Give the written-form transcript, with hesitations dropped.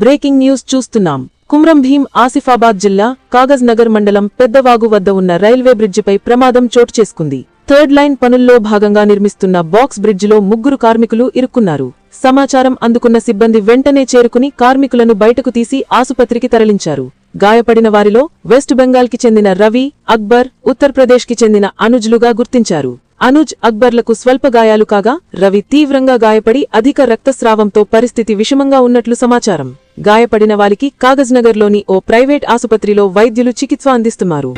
Breaking news చూస్తున్నాం. కుమ్రం భీం ఆసిఫాబాద్ జిల్లా కాగజ్ నగర్ మండలం పెద్దవాగు వద్ద ఉన్న రైల్వే బ్రిడ్జిపై ప్రమాదం చోటు చేసుకుంది. థర్డ్ లైన్ పనుల్లో భాగంగా నిర్మిస్తున్న బాక్స్ బ్రిడ్జిలో 3 కార్మికులు ఇరుక్కున్నారు. సమాచారం అందుకున్న సిబ్బంది వెంటనే చేరుకుని కార్మికులను బయటకు తీసి ఆసుపత్రికి తరలించారు. గాయపడిన వారిలో వెస్ట్ బెంగాల్కి చెందిన రవి, అక్బర్, ఉత్తరప్రదేశ్కి చెందిన అనుజ్లుగా గుర్తించారు. అనుజ్, అక్బర్లకు స్వల్ప గాయాలు కాగా రవి తీవ్రంగా గాయపడి అధిక రక్తస్రావంతో పరిస్థితి విషమంగా ఉన్నట్లు సమాచారం. గాయపడిన వారికి కాగజ్నగర్లోని ఓ ప్రైవేట్ ఆసుపత్రిలో వైద్యులు చికిత్స అందిస్తున్నారు.